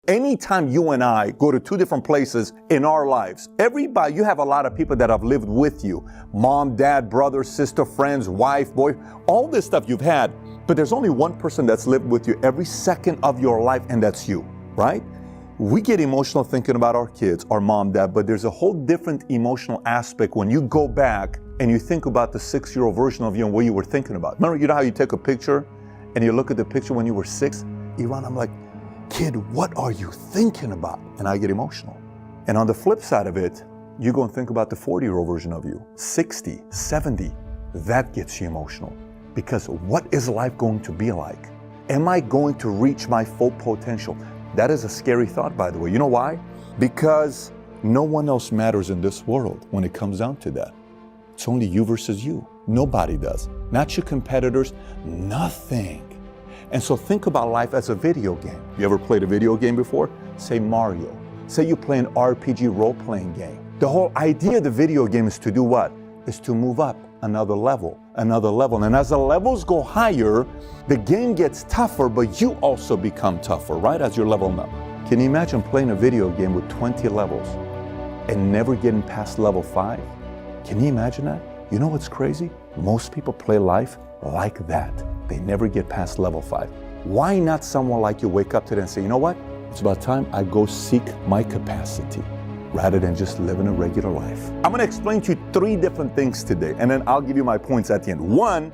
Anytime you and I go to two different places in our lives, you have a lot of people that have lived with you. Mom, dad, brother, sister, friends, wife, boy, all this stuff you've had. But there's only one person that's lived with you every second of your life, and that's you, right? We get emotional thinking about our kids, our mom, dad, but there's a whole different emotional aspect when you go back and you think about the 6-year-old version of you and what you were thinking about. Remember, you know how you take a picture and you look at the picture when you were 6? Iran, I'm like, kid, what are you thinking about? And I get emotional. And on the flip side of it, you go and think about the 40-year-old version of you, 60, 70, that gets you emotional. Because what is life going to be like? Am I going to reach my full potential? That is a scary thought, by the way. You know why? Because no one else matters in this world when it comes down to that. It's only you versus you. Nobody does. Not your competitors, nothing. And so think about life as a video game. You ever played a video game before? Say Mario. Say you play an RPG role-playing game. The whole idea of the video game is to do what? Is to move up another level. And as the levels go higher, the game gets tougher, but you also become tougher, right? As you're leveling up. Can you imagine playing a video game with 20 levels and never getting past level 5? Can you imagine that? You know what's crazy? Most people play life like that. They never get past level 5. Why not someone like you wake up today and say, you know what? It's about time I go seek my capacity rather than just living a regular life. I'm going to explain to you 3 different things today, and then I'll give you my points at the end. 1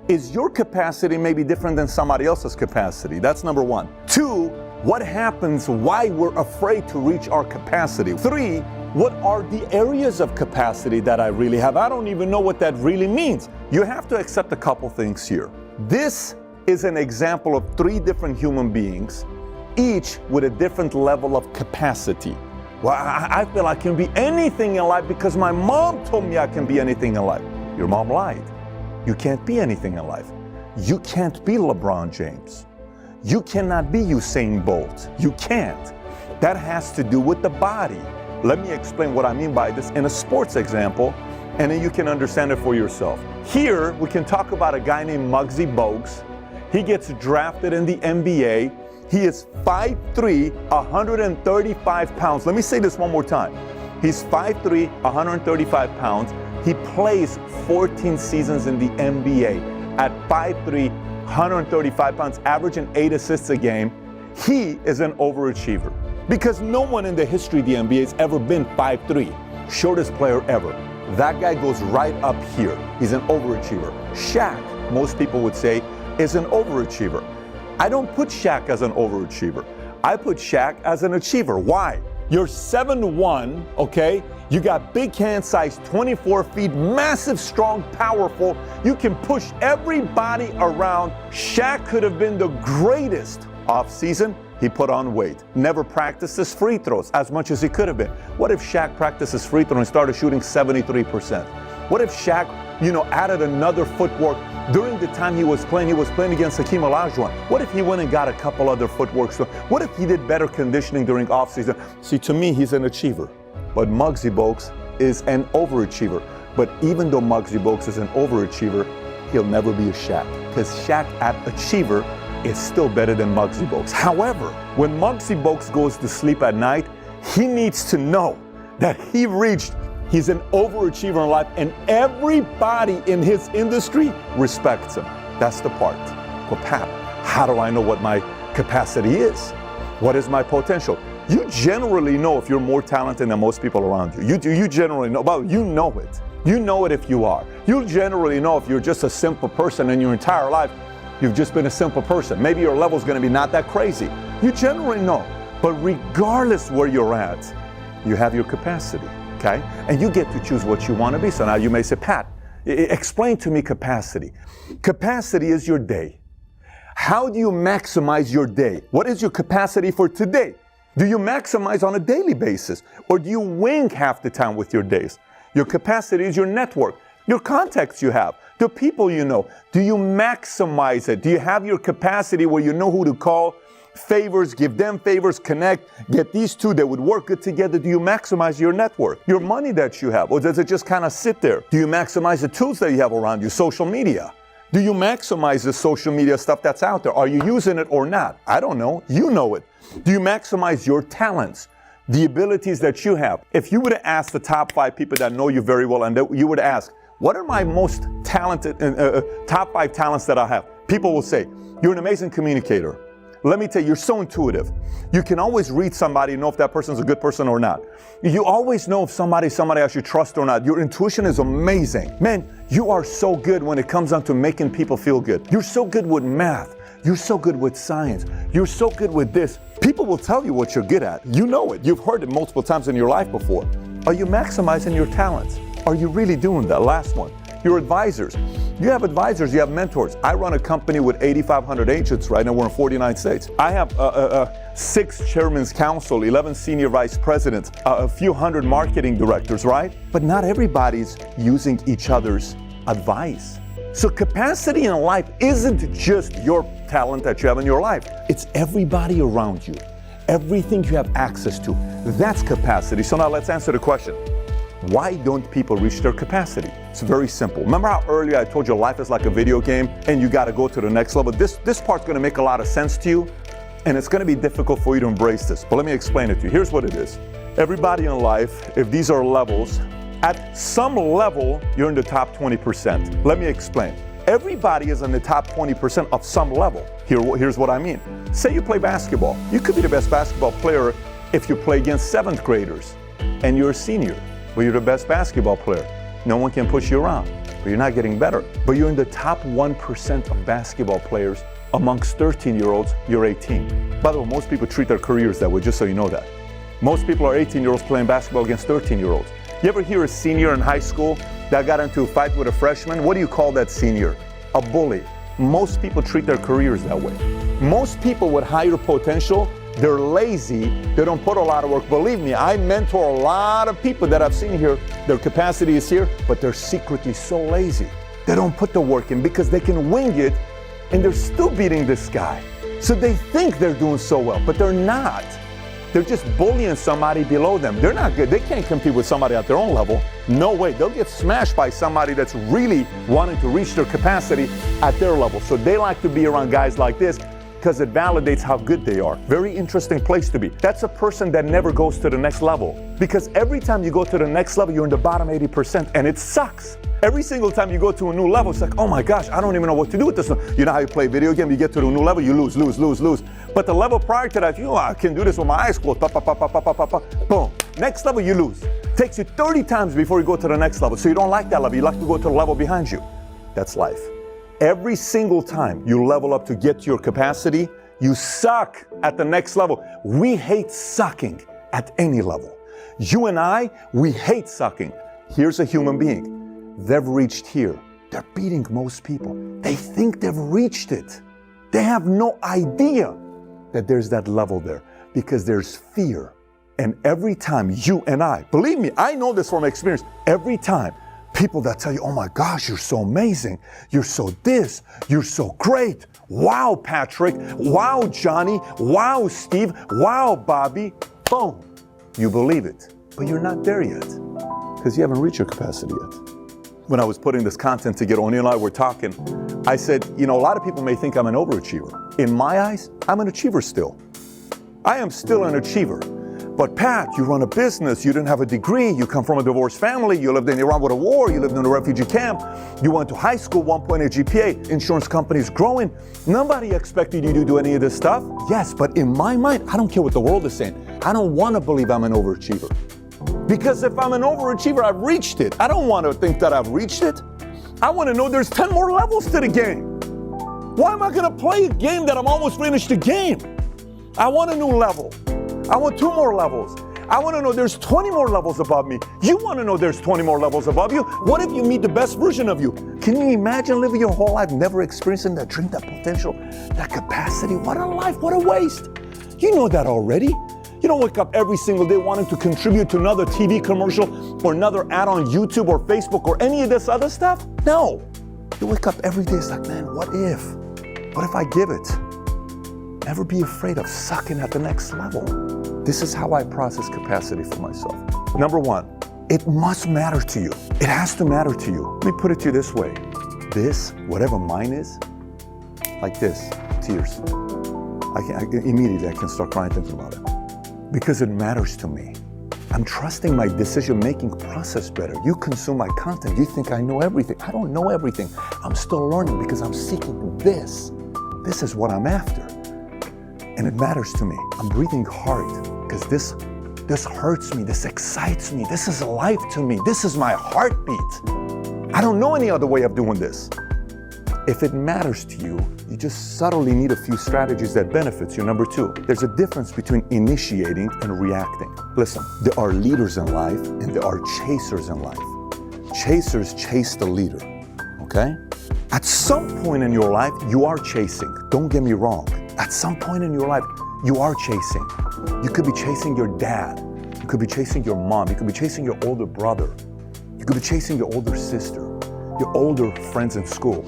is your capacity may be different than somebody else's capacity. That's number 1. 2, what happens, why we're afraid to reach our capacity. 3, what are the areas of capacity that I really have? I don't even know what that really means. You have to accept a couple things here. This is an example of 3 different human beings, each with a different level of capacity. Well, I feel I can be anything in life because my mom told me I can be anything in life. Your mom lied. You can't be anything in life. You can't be LeBron James. You cannot be Usain Bolt. You can't. That has to do with the body. Let me explain what I mean by this in a sports example, and then you can understand it for yourself. Here, we can talk about a guy named Muggsy Bogues. He gets drafted in the NBA. He is 5'3", 135 pounds. Let me say this one more time. He's 5'3", 135 pounds. He plays 14 seasons in the NBA at 5'3", 135 pounds, averaging 8 assists a game. He is an overachiever because no one in the history of the NBA has ever been 5'3", shortest player ever. That guy goes right up here. He's an overachiever. Shaq, most people would say, is an overachiever. I don't put Shaq as an overachiever. I put Shaq as an achiever. Why? You're 7'1", okay? You got big hand size, 24 feet, massive, strong, powerful. You can push everybody around. Shaq could have been the greatest off season. He put on weight. Never practiced his free throws as much as he could have been. What if Shaq practiced his free throw and started shooting 73%? What if Shaq, added another footwork during the time he was playing against Hakeem Olajuwon? What if he went and got a couple other footworks? What if he did better conditioning during offseason? See, to me, he's an achiever. But Muggsy Bogues is an overachiever. But even though Muggsy Bogues is an overachiever, he'll never be a Shaq. Because Shaq at achiever is still better than Muggsy Bogues. However, when Muggsy Bogues goes to sleep at night, he needs to know that he's an overachiever in life, and everybody in his industry respects him. That's the part. Well, Pat, how do I know what my capacity is? What is my potential? You generally know if you're more talented than most people around you. You generally know. Well, you know it. You know it if you are. You'll generally know if you're just a simple person in your entire life. You've just been a simple person. Maybe your level's going to be not that crazy. You generally know. But regardless where you're at, you have your capacity. Okay? And you get to choose what you want to be. So now you may say, Pat, explain to me capacity. Capacity is your day. How do you maximize your day? What is your capacity for today? Do you maximize on a daily basis? Or do you wing half the time with your days? Your capacity is your network, your contacts you have, the people you know. Do you maximize it? Do you have your capacity where you know who to call favors, give them favors, connect, get these two that would work good together? Do you maximize your network, your money that you have? Or does it just kind of sit there? Do you maximize the tools that you have around you, social media? Do you maximize the social media stuff that's out there? Are you using it or not? I don't know. You know it. Do you maximize your talents, the abilities that you have? If you were to ask the top 5 people that know you very well, and that you would ask, what are my most talented, top 5 talents that I have? People will say, you're an amazing communicator. Let me tell you, you're so intuitive. You can always read somebody and know if that person's a good person or not. You always know if somebody I should trust or not. Your intuition is amazing. Man, you are so good when it comes down to making people feel good. You're so good with math. You're so good with science. You're so good with this. People will tell you what you're good at. You know it. You've heard it multiple times in your life before. Are you maximizing your talents? Are you really doing that? Last one. Your advisors. You have advisors, you have mentors. I run a company with 8,500 agents right now. We're in 49 states. I have 6 chairman's council, 11 senior vice presidents, a few hundred marketing directors, right? But not everybody's using each other's advice. So capacity in life isn't just your talent that you have in your life. It's everybody around you. Everything you have access to. That's capacity. So now let's answer the question. Why don't people reach their capacity? It's very simple. Remember how earlier I told you life is like a video game and you got to go to the next level? This part's going to make a lot of sense to you, and it's going to be difficult for you to embrace this. But let me explain it to you. Here's what it is. Everybody in life, if these are levels, at some level, you're in the top 20%. Let me explain. Everybody is in the top 20% of some level. Here's what I mean. Say you play basketball. You could be the best basketball player if you play against 7th graders and you're a senior. Well, you're the best basketball player. No one can push you around, but you're not getting better. But you're in the top 1% of basketball players. Amongst 13-year-olds, you're 18. By the way, most people treat their careers that way, just so you know that. Most people are 18-year-olds playing basketball against 13-year-olds. You ever hear a senior in high school that got into a fight with a freshman? What do you call that senior? A bully. Most people treat their careers that way. Most people with higher potential, they're lazy, they don't put a lot of work. Believe me, I mentor a lot of people that I've seen here. Their capacity is here, but they're secretly so lazy. They don't put the work in because they can wing it and they're still beating this guy. So they think they're doing so well, but they're not. They're just bullying somebody below them. They're not good. They can't compete with somebody at their own level. No way. They'll get smashed by somebody that's really wanting to reach their capacity at their level. So they like to be around guys like this because it validates how good they are. Very interesting place to be. That's a person that never goes to the next level. Because every time you go to the next level, you're in the bottom 80%, and it sucks. Every single time you go to a new level, it's like, oh my gosh, I don't even know what to do with this one. You know how you play video game? You get to the new level, you lose. But the level prior to that, I can do this with my eyes closed. Boom. Next level, you lose. Takes you 30 times before you go to the next level. So you don't like that level. You like to go to the level behind you. That's life. Every single time you level up to get to your capacity, you suck at the next level. We hate sucking at any level. You and I, we hate sucking. Here's a human being. They've reached here. They're beating most people. They think they've reached it. They have no idea that there's that level there because there's fear. And every time you and I, believe me, I know this from experience, every time people that tell you, oh my gosh, you're so amazing. You're so this. You're so great. Wow, Patrick. Wow, Johnny. Wow, Steve. Wow, Bobby. Boom. You believe it. But you're not there yet because you haven't reached your capacity yet. When I was putting this content together, Oni and I were talking, I said, a lot of people may think I'm an overachiever. In my eyes, I'm an achiever still. I am still an achiever. But Pat, you run a business, you didn't have a degree, you come from a divorced family, you lived in Iran with a war, you lived in a refugee camp, you went to high school, 1.8 GPA, insurance company's growing. Nobody expected you to do any of this stuff. Yes, but in my mind, I don't care what the world is saying. I don't want to believe I'm an overachiever. Because if I'm an overachiever, I've reached it. I don't want to think that I've reached it. I want to know there's 10 more levels to the game. Why am I going to play a game that I'm almost finished the game? I want a new level. I want 2 more levels. I want to know there's 20 more levels above me. You want to know there's 20 more levels above you. What if you meet the best version of you? Can you imagine living your whole life never experiencing that dream, that potential, that capacity? What a life, what a waste. You know that already. You don't wake up every single day wanting to contribute to another TV commercial or another ad on YouTube or Facebook or any of this other stuff. No. You wake up every day, it's like, man, what if? What if I give it? Never be afraid of sucking at the next level. This is how I process capacity for myself. Number one, it must matter to you. It has to matter to you. Let me put it to you this way. This, whatever mine is, like this, tears. Immediately I can start crying thinking about it. Because it matters to me. I'm trusting my decision-making process better. You consume my content, you think I know everything. I don't know everything. I'm still learning because I'm seeking this. This is what I'm after. And it matters to me. I'm breathing hard because this hurts me, this excites me, this is life to me, this is my heartbeat. I don't know any other way of doing this. If it matters to you, you just subtly need a few strategies that benefits you. Number two, there's a difference between initiating and reacting. Listen, there are leaders in life and there are chasers in life. Chasers chase the leader, okay? At some point in your life, you are chasing. Don't get me wrong. At some point in your life, you are chasing. You could be chasing your dad. You could be chasing your mom. You could be chasing your older brother. You could be chasing your older sister, your older friends in school.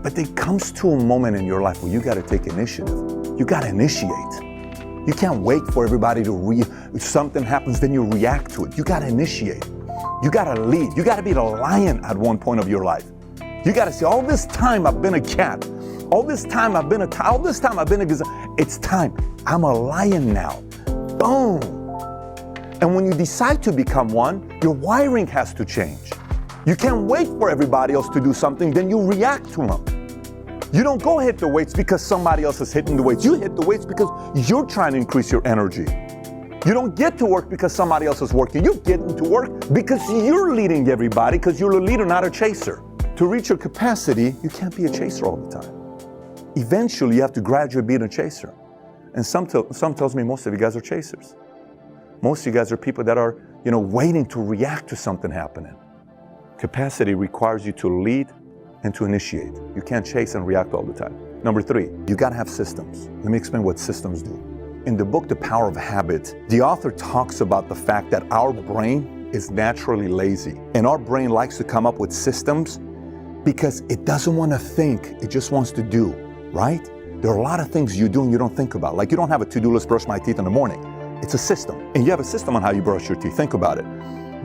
But there comes to a moment in your life where you got to take initiative. You got to initiate. You can't wait for everybody to if something happens, then you react to it. You got to initiate. You got to lead. You got to be the lion at one point of your life. You got to say, all this time I've been a cat. All this time I've been a tiger. All this time I've been a gazelle. It's time. I'm a lion now. Boom. And when you decide to become one, your wiring has to change. You can't wait for everybody else to do something, then you react to them. You don't go hit the weights because somebody else is hitting the weights. You hit the weights because you're trying to increase your energy. You don't get to work because somebody else is working. You get into work because you're leading everybody, because you're a leader, not a chaser. To reach your capacity, you can't be a chaser all the time. Eventually, you have to graduate being a chaser. And some tells me most of you guys are chasers. Most of you guys are people that are, waiting to react to something happening. Capacity requires you to lead and to initiate. You can't chase and react all the time. Number three, you gotta have systems. Let me explain what systems do. In the book, The Power of Habit, the author talks about the fact that our brain is naturally lazy. And our brain likes to come up with systems because it doesn't want to think, it just wants to do, right? There are a lot of things you do and you don't think about. Like you don't have a to-do list, brush my teeth in the morning. It's a system. And you have a system on how you brush your teeth. Think about it.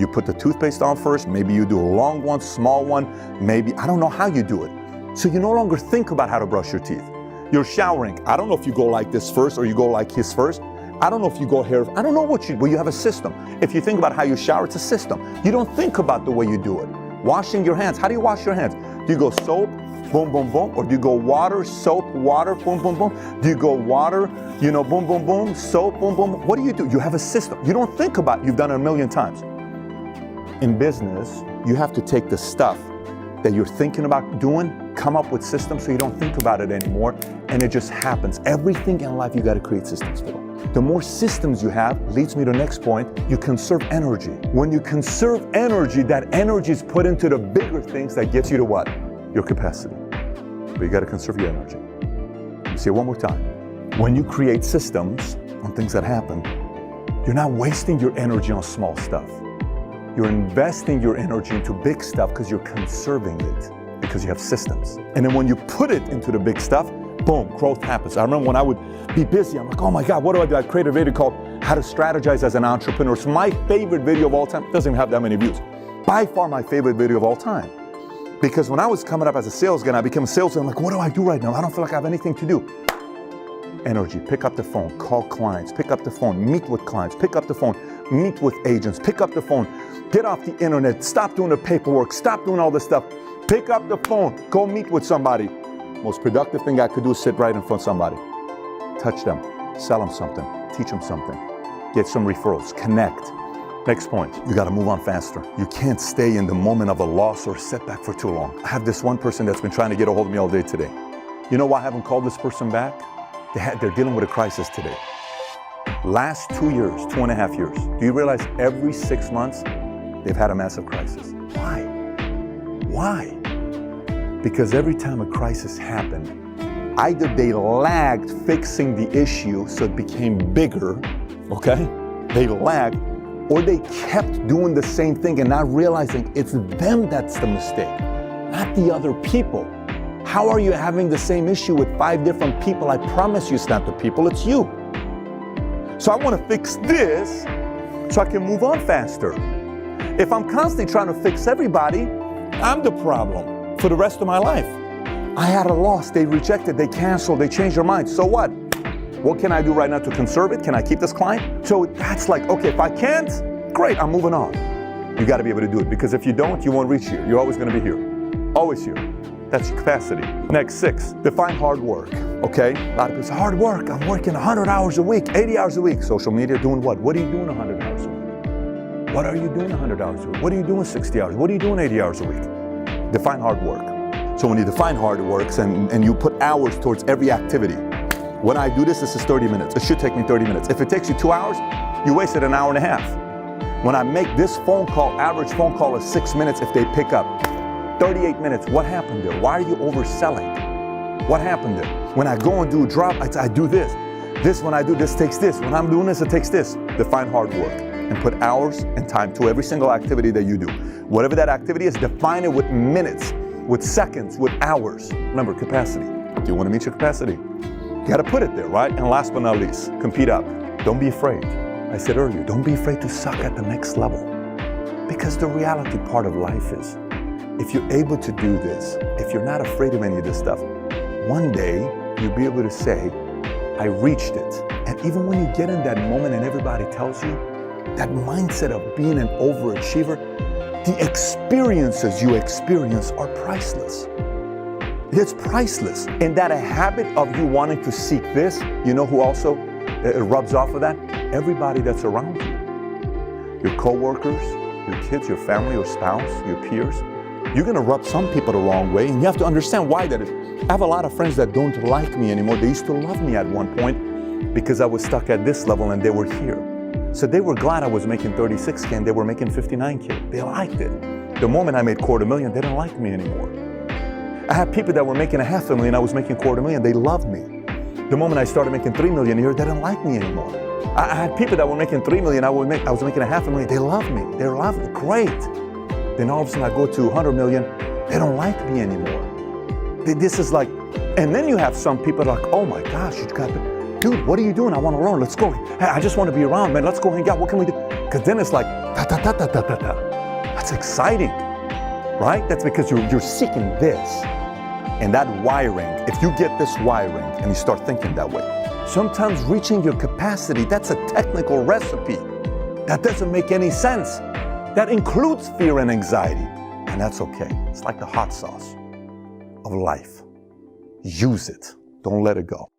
You put the toothpaste on first, maybe you do a long one, small one, maybe, I don't know how you do it. So you no longer think about how to brush your teeth. You're showering. I don't know if you go like this first or you go like his first. I don't know if you go here. I don't know what you do, but you have a system. If you think about how you shower, it's a system. You don't think about the way you do it. Washing your hands. How do you wash your hands? Do you go soap, boom, boom, boom? Or do you go water, soap, water, boom, boom, boom? Do you go water, boom, boom, boom, soap, boom, boom? What do? You have a system. You don't think about it. You've done it a million times. In business, you have to take the stuff that you're thinking about doing, come up with systems so you don't think about it anymore, and it just happens. Everything in life, you got to create systems for. The more systems you have, leads me to the next point, you conserve energy. When you conserve energy, that energy is put into the bigger things that gets you to what? Your capacity. But you got to conserve your energy. Let me say it one more time. When you create systems on things that happen, you're not wasting your energy on small stuff. You're investing your energy into big stuff because you're conserving it, because you have systems. And then when you put it into the big stuff, boom, growth happens. I remember when I would be busy, I'm like, oh my God, what do I do? I created a video called How to Strategize as an Entrepreneur. It's my favorite video of all time. It doesn't even have that many views. By far my favorite video of all time. Because when I was coming up as a sales guy, and I became a salesman, I'm like, what do I do right now? I don't feel like I have anything to do. Energy, pick up the phone, call clients, pick up the phone, meet with clients, pick up the phone, meet with agents, pick up the phone, get off the internet, stop doing the paperwork, stop doing all this stuff, pick up the phone, go meet with somebody. Most productive thing I could do is sit right in front of somebody, touch them, sell them something, teach them something, get some referrals, connect. Next point, you got to move on faster. You can't stay in the moment of a loss or a setback for too long. I have this one person that's been trying to get a hold of me all day today. You know why I haven't called this person back? They're dealing with a crisis today. Last 2 years, 2.5 years, do you realize every 6 months they've had a massive crisis? Why? Why? Because every time a crisis happened, either they lagged fixing the issue so it became bigger, okay? They lagged, or they kept doing the same thing and not realizing it's them that's the mistake, not the other people. How are you having the same issue with 5 different people? I promise you it's not the people, it's you. So I want to fix this so I can move on faster. If I'm constantly trying to fix everybody, I'm the problem for the rest of my life. I had a loss, they rejected, they canceled, they changed their mind. So what? What can I do right now to conserve it? Can I keep this client? So that's like, okay, if I can't, great, I'm moving on. You got to be able to do it, because if you don't, you won't reach here. You're always going to be here. Always here. That's your capacity. Next, 6, define hard work. Okay? A lot of people say, hard work, I'm working 100 hours a week, 80 hours a week. Social media, doing what? What are you doing 100 hours a week? What are you doing 100 hours a week? What are you doing 60 hours? What are you doing 80 hours a week? Define hard work. So when you define hard works and you put hours towards every activity, when I do this is 30 minutes. It should take me 30 minutes. If it takes you 2 hours, you wasted an hour and a half. When I make this phone call, average phone call is 6 minutes if they pick up. 38 minutes, what happened there? Why are you overselling? What happened there? When I go and do a drop, I do this. When I do this takes this. When I'm doing this, it takes this. Define hard work and put hours and time to every single activity that you do. Whatever that activity is, define it with minutes, with seconds, with hours. Remember, capacity. Do you want to meet your capacity? You got to put it there, right? And last but not least, compete up. Don't be afraid. I said earlier, don't be afraid to suck at the next level. Because the reality part of life is, if you're able to do this, if you're not afraid of any of this stuff, one day you'll be able to say, I reached it. And even when you get in that moment and everybody tells you, that mindset of being an overachiever, the experiences you experience are priceless. It's priceless. And that a habit of you wanting to seek this, you know who also rubs off of that? Everybody that's around you. Your coworkers, your kids, your family, your spouse, your peers. You're going to rub some people the wrong way, and you have to understand why that is. I have a lot of friends that don't like me anymore. They used to love me at one point because I was stuck at this level and they were here. So they were glad I was making 36K and they were making 59K. They liked it. The moment I made $250,000, they didn't like me anymore. I had people that were making $500,000, I was making $250,000, they loved me. The moment I started making $3 million a year, they didn't like me anymore. I had people that were making $3 million, I was making $500,000, they loved me. They loved me, great. Then all of a sudden I go to 100 million, they don't like me anymore. This is like, and then you have some people like, oh my gosh, you got to, dude, what are you doing? I want to learn, let's go. Hey, I just want to be around, man, let's go hang out, what can we do? Because then it's like, That's exciting, right? That's because you're seeking this. And that wiring, if you get this wiring and you start thinking that way, sometimes reaching your capacity, that's a technical recipe. That doesn't make any sense. That includes fear and anxiety, and that's okay. It's like the hot sauce of life. Use it. Don't let it go.